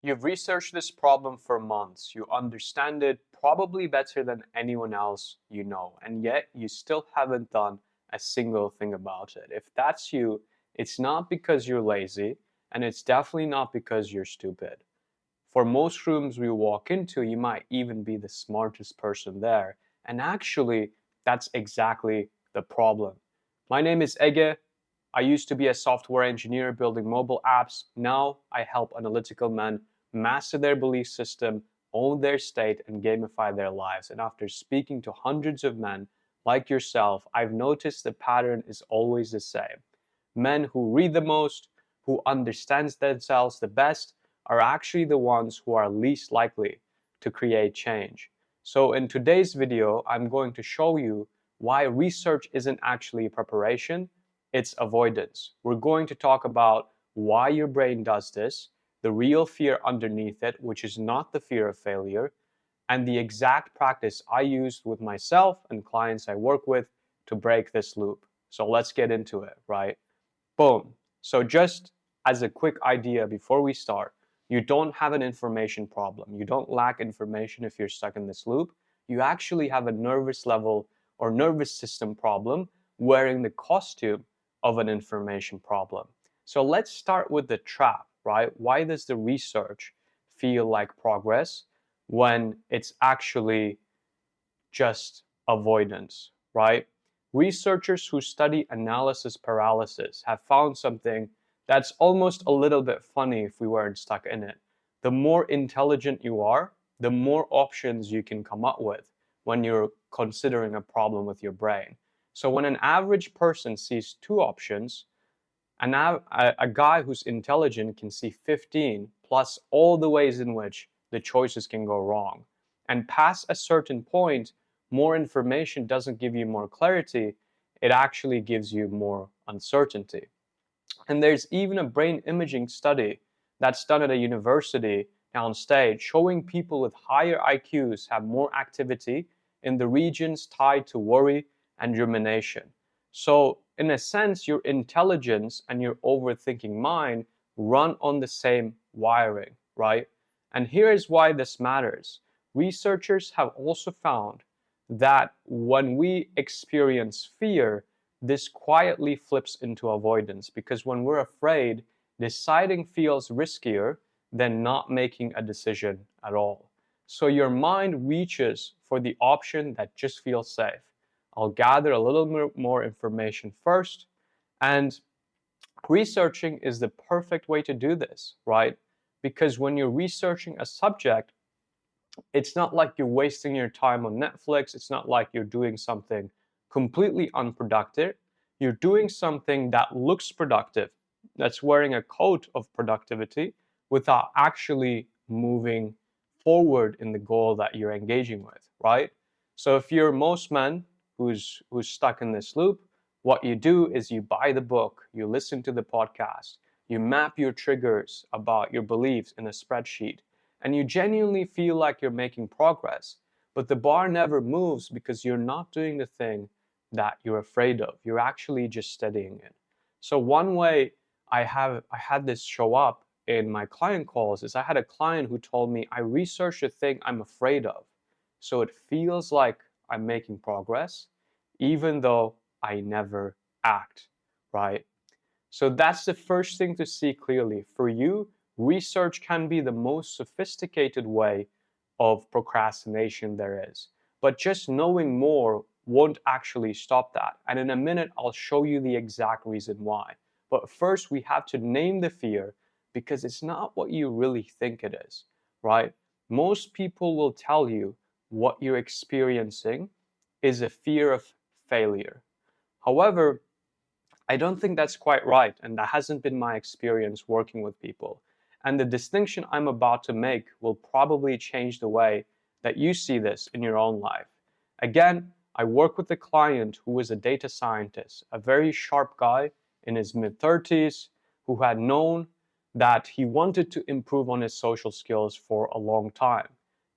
You've researched this problem for months. You understand it probably better than anyone else you know, and yet you still haven't done a single thing about it. If that's you, it's not because you're lazy, and it's definitely not because you're stupid. For most rooms we walk into, you might even be the smartest person there, and actually, that's exactly the problem. My name is Ege. I used to be a software engineer building mobile apps. Now I help analytical men master their belief system, own their state, and gamify their lives. And after speaking to hundreds of men like yourself, I've noticed the pattern is always the same. Men who read the most, who understand themselves the best, are actually the ones who are least likely to create change. So in today's video, I'm going to show you why research isn't actually preparation, it's avoidance. We're going to talk about why your brain does this, the real fear underneath it, which is not the fear of failure, and the exact practice I used with myself and clients I work with to break this loop. So let's get into it, right? Boom. So just as a quick idea before we start, you don't have an information problem. You don't lack information if you're stuck in this loop. You actually have a nervous level or nervous system problem wearing the costume of an information problem. So let's start with the trap, right? Why does the research feel like progress when it's actually just avoidance, right? Researchers who study analysis paralysis have found something that's almost a little bit funny if we weren't stuck in it. The more intelligent you are, the more options you can come up with when you're considering a problem with your brain. So when an average person sees two options, a guy who's intelligent can see 15 plus all the ways in which the choices can go wrong. And past a certain point, more information doesn't give you more clarity, it actually gives you more uncertainty. And there's even a brain imaging study that's done at a university downstate showing people with higher IQs have more activity in the regions tied to worry and rumination. So, in a sense, your intelligence and your overthinking mind run on the same wiring, right? And here is why this matters. Researchers have also found that when we experience fear, this quietly flips into avoidance because when we're afraid, deciding feels riskier than not making a decision at all. So your mind reaches for the option that just feels safe. I'll gather a little more information first, and researching is the perfect way to do this, right? Because when you're researching a subject, it's not like you're wasting your time on Netflix. It's not like you're doing something completely unproductive. You're doing something that looks productive, that's wearing a coat of productivity without actually moving forward in the goal that you're engaging with, right? So if you're most men who's stuck in this loop, what you do is you buy the book, you listen to the podcast, you map your triggers about your beliefs in a spreadsheet, and you genuinely feel like you're making progress, but the bar never moves because you're not doing the thing that you're afraid of. You're actually just studying it. So one way I had this show up in my client calls is I had a client who told me I researched a thing I'm afraid of. So it feels like I'm making progress, even though I never act, right? So that's the first thing to see clearly. For you, research can be the most sophisticated way of procrastination there is. But just knowing more won't actually stop that. And in a minute, I'll show you the exact reason why. But first, we have to name the fear because it's not what you really think it is, right? Most people will tell you what you're experiencing is a fear of failure. However, I don't think that's quite right, and that hasn't been my experience working with people. And the distinction I'm about to make will probably change the way that you see this in your own life. Again, I work with a client who is a data scientist, a very sharp guy in his mid-30s who had known that he wanted to improve on his social skills for a long time.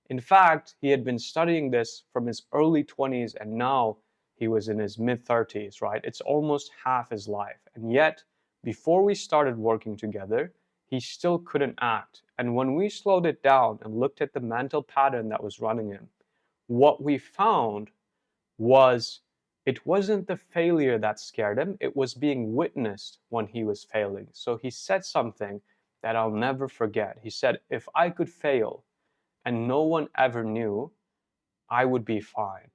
In fact, he had been studying this from his early 20s and now he was in his mid-30s, right? It's almost half his life. And yet, before we started working together, he still couldn't act. And when we slowed it down and looked at the mental pattern that was running him, what we found was it wasn't the failure that scared him, it was being witnessed when he was failing. So he said something that I'll never forget. He said, if I could fail and no one ever knew, I would be fine.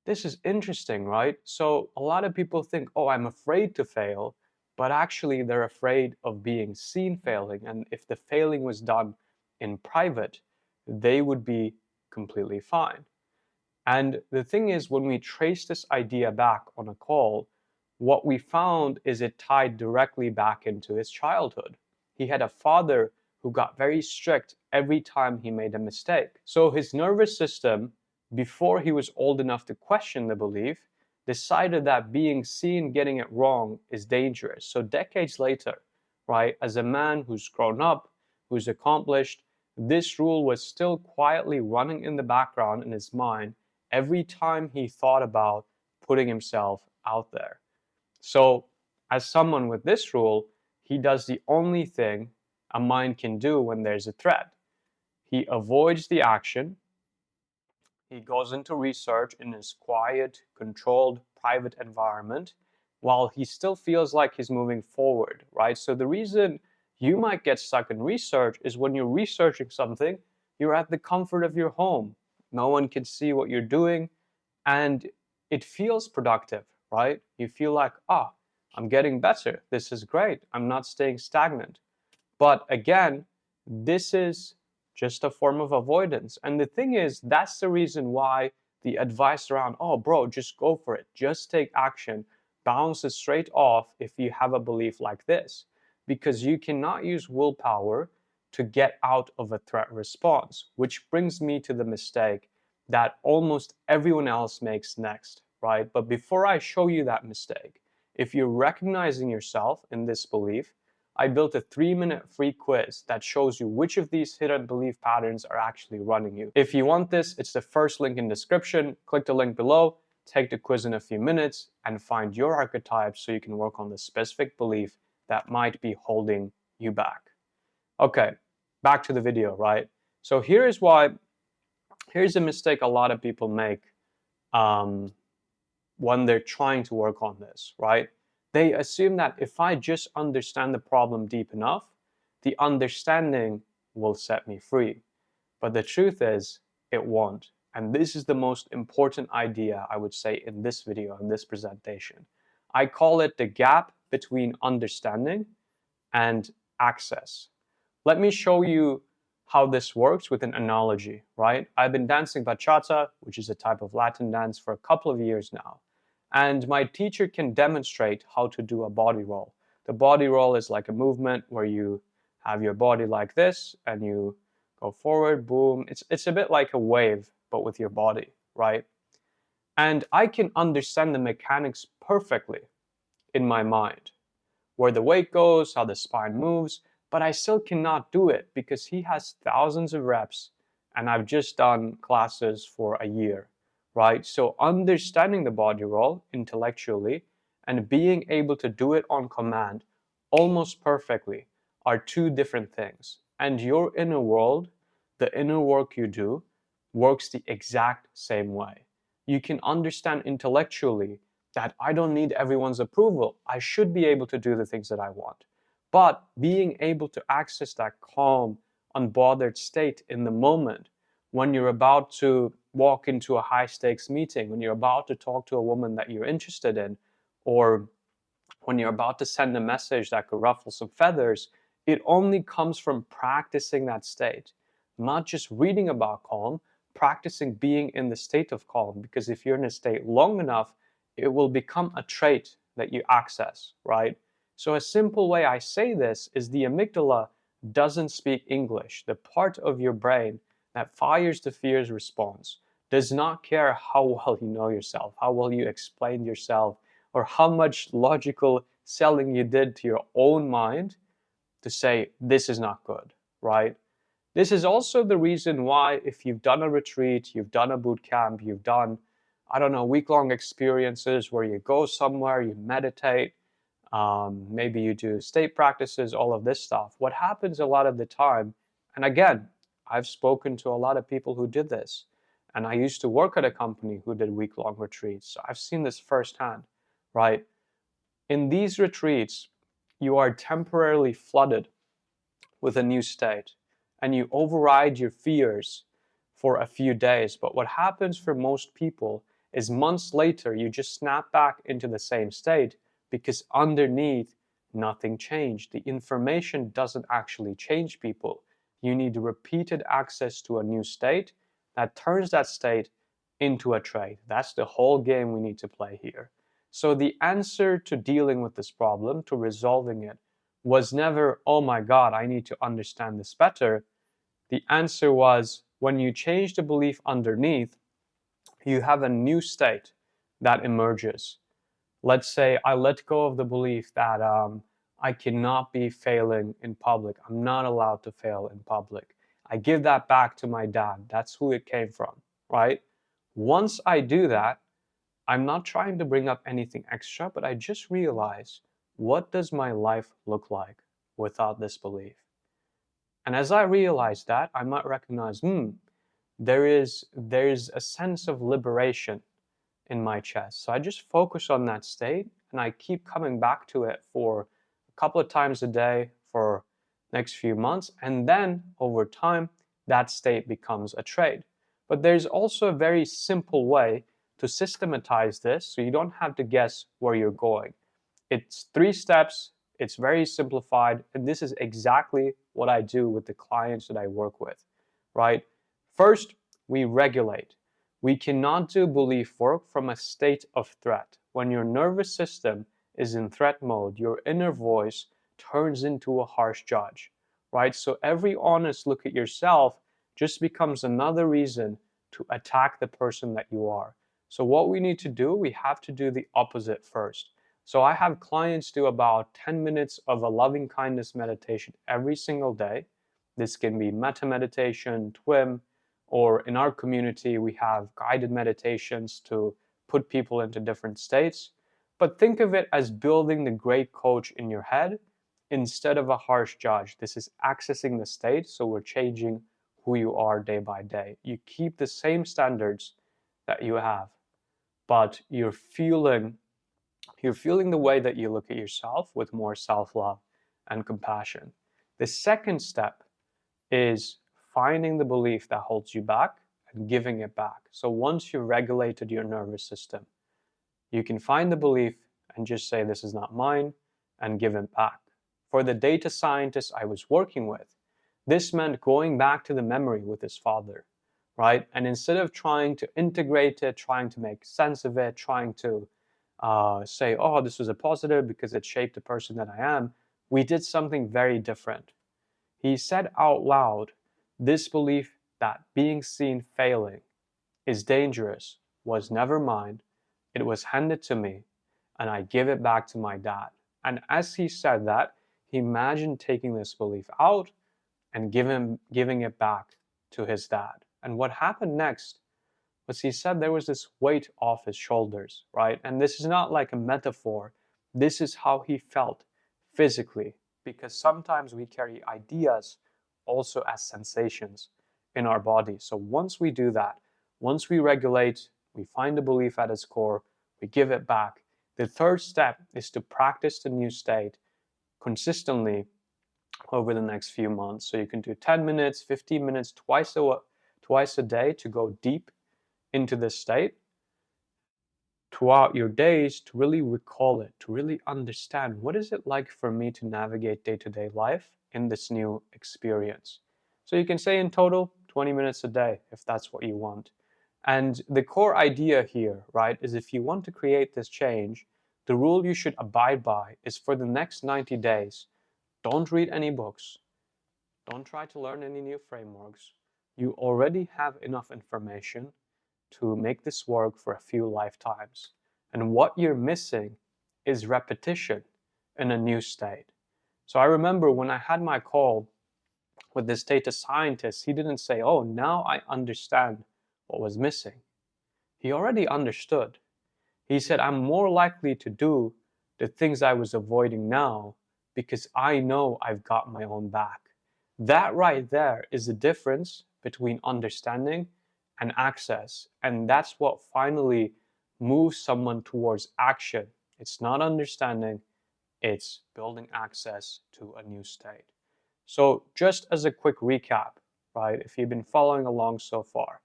This is interesting, right? So a lot of people think, oh, I'm afraid to fail, but actually they're afraid of being seen failing. And if the failing was done in private, they would be completely fine. And the thing is, when we trace this idea back on a call, what we found is it tied directly back into his childhood. He had a father who got very strict every time he made a mistake. So his nervous system, before he was old enough to question the belief, decided that being seen getting it wrong is dangerous. So decades later, right, as a man who's grown up, who's accomplished, this rule was still quietly running in the background in his mind every time he thought about putting himself out there. So, as someone with this rule, he does the only thing a mind can do when there's a threat. He avoids the action, he goes into research in his quiet, controlled, private environment while he still feels like he's moving forward, right? So, the reason you might get stuck in research is when you're researching something, you're at the comfort of your home. No one can see what you're doing, and it feels productive, right? You feel like, I'm getting better. This is great. I'm not staying stagnant. But again, this is just a form of avoidance. And the thing is, that's the reason why the advice around, oh, bro, just go for it, just take action, bounces straight off if you have a belief like this. Because you cannot use willpower to get out of a threat response, which brings me to the mistake that almost everyone else makes next, right? But before I show you that mistake, if you're recognizing yourself in this belief, I built a 3-minute free quiz that shows you which of these hidden belief patterns are actually running you. If you want this, it's the first link in description. Click the link below, take the quiz in a few minutes, and find your archetype so you can work on the specific belief that might be holding you back. Okay, back to the video, right? So here's a mistake a lot of people make when they're trying to work on this, right? They assume that if I just understand the problem deep enough, the understanding will set me free. But the truth is, it won't. And this is the most important idea, I would say, in this video, in this presentation. I call it the gap between understanding and access. Let me show you how this works with an analogy, right? I've been dancing bachata, which is a type of Latin dance, for a couple of years now. And my teacher can demonstrate how to do a body roll. The body roll is like a movement where you have your body like this and you go forward, boom. It's a bit like a wave, but with your body, right? And I can understand the mechanics perfectly in my mind, where the weight goes, how the spine moves, but I still cannot do it because he has thousands of reps and I've just done classes for a year, right? So understanding the body roll intellectually and being able to do it on command almost perfectly are two different things. And your inner world, the inner work you do, works the exact same way. You can understand intellectually that I don't need everyone's approval. I should be able to do the things that I want. But being able to access that calm, unbothered state in the moment when you're about to walk into a high stakes meeting, when you're about to talk to a woman that you're interested in, or when you're about to send a message that could ruffle some feathers, it only comes from practicing that state. Not just reading about calm, practicing being in the state of calm. Because if you're in a state long enough, it will become a trait that you access, right? So a simple way I say this is the amygdala doesn't speak English. The part of your brain that fires the fears response does not care how well you know yourself, how well you explained yourself, or how much logical selling you did to your own mind to say, this is not good, right? This is also the reason why if you've done a retreat, you've done a boot camp, you've done, I don't know, week-long experiences where you go somewhere, you meditate, Maybe you do state practices, all of this stuff. What happens a lot of the time, and again, I've spoken to a lot of people who did this, and I used to work at a company who did week-long retreats, so I've seen this firsthand, right? In these retreats, you are temporarily flooded with a new state, and you override your fears for a few days. But what happens for most people is months later, you just snap back into the same state because underneath, nothing changed. The information doesn't actually change people. You need repeated access to a new state that turns that state into a trait. That's the whole game we need to play here. So the answer to dealing with this problem, to resolving it, was never, oh my God, I need to understand this better. The answer was, when you change the belief underneath, you have a new state that emerges. Let's say I let go of the belief that I cannot be failing in public. I'm not allowed to fail in public. I give that back to my dad. That's who it came from, right? Once I do that, I'm not trying to bring up anything extra, but I just realize, what does my life look like without this belief? And as I realize that, I might recognize, there's a sense of liberation in my chest. So I just focus on that state and I keep coming back to it for a couple of times a day for next few months. And then over time, that state becomes a trait. But there's also a very simple way to systematize this so you don't have to guess where you're going. It's 3 steps, it's very simplified, and this is exactly what I do with the clients that I work with, right? First, we regulate. We cannot do belief work from a state of threat. When your nervous system is in threat mode, your inner voice turns into a harsh judge, right? So every honest look at yourself just becomes another reason to attack the person that you are. So what we need to do, we have to do the opposite first. So I have clients do about 10 minutes of a loving kindness meditation every single day. This can be metta meditation, TWIM, or in our community, we have guided meditations to put people into different states. But think of it as building the great coach in your head instead of a harsh judge. This is accessing the state, so we're changing who you are day by day. You keep the same standards that you have, but you're feeling the way that you look at yourself with more self-love and compassion. The second step is finding the belief that holds you back and giving it back. So once you've regulated your nervous system, you can find the belief and just say, this is not mine, and give it back. For the data scientist I was working with, this meant going back to the memory with his father, right? And instead of trying to integrate it, trying to make sense of it, trying to say, oh, this was a positive because it shaped the person that I am, we did something very different. He said out loud, this belief that being seen failing is dangerous was never mine. It was handed to me, and I give it back to my dad. And as he said that, he imagined taking this belief out and giving it back to his dad. And what happened next was, he said there was this weight off his shoulders, right? And this is not like a metaphor. This is how he felt physically, because sometimes we carry ideas also as sensations in our body. So once we do that, once we regulate, we find the belief at its core, we give it back. The third step is to practice the new state consistently over the next few months. So you can do 10 minutes, 15 minutes, twice a day to go deep into this state throughout your days, to really recall it, to really understand, what is it like for me to navigate day-to-day life in this new experience. So you can say in total 20 minutes a day if that's what you want. And the core idea here, right, is if you want to create this change, the rule you should abide by is, for the next 90 days, don't read any books, don't try to learn any new frameworks. You already have enough information to make this work for a few lifetimes. And what you're missing is repetition in a new state. So I remember when I had my call with this data scientist, he didn't say, oh, now I understand what was missing. He already understood. He said, I'm more likely to do the things I was avoiding now because I know I've got my own back. That right there is the difference between understanding and access. And that's what finally moves someone towards action. It's not understanding, it's building access to a new state. So, just as a quick recap, right, if you've been following along so far,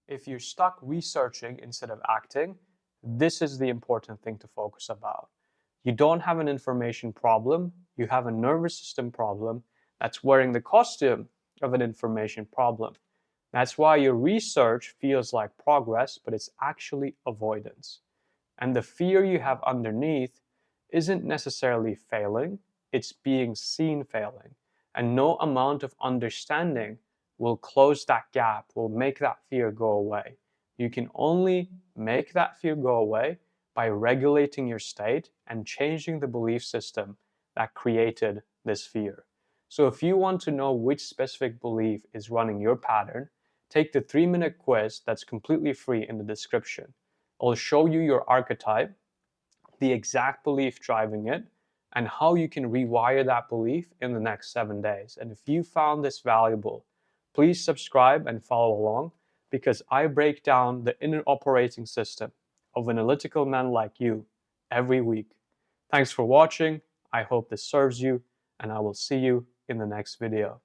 if you're stuck researching instead of acting, this is the important thing to focus about. You don't have an information problem, you have a nervous system problem that's wearing the costume of an information problem. That's why your research feels like progress, but it's actually avoidance. And the fear you have underneath isn't necessarily failing, it's being seen failing. And no amount of understanding will close that gap, will make that fear go away. You can only make that fear go away by regulating your state and changing the belief system that created this fear. So if you want to know which specific belief is running your pattern, take the 3-minute quiz that's completely free in the description. I'll show you your archetype, the exact belief driving it, and how you can rewire that belief in the next 7 days. And if you found this valuable, please subscribe and follow along, because I break down the inner operating system of an analytical man like you every week. Thanks for watching. I hope this serves you, and I will see you in the next video.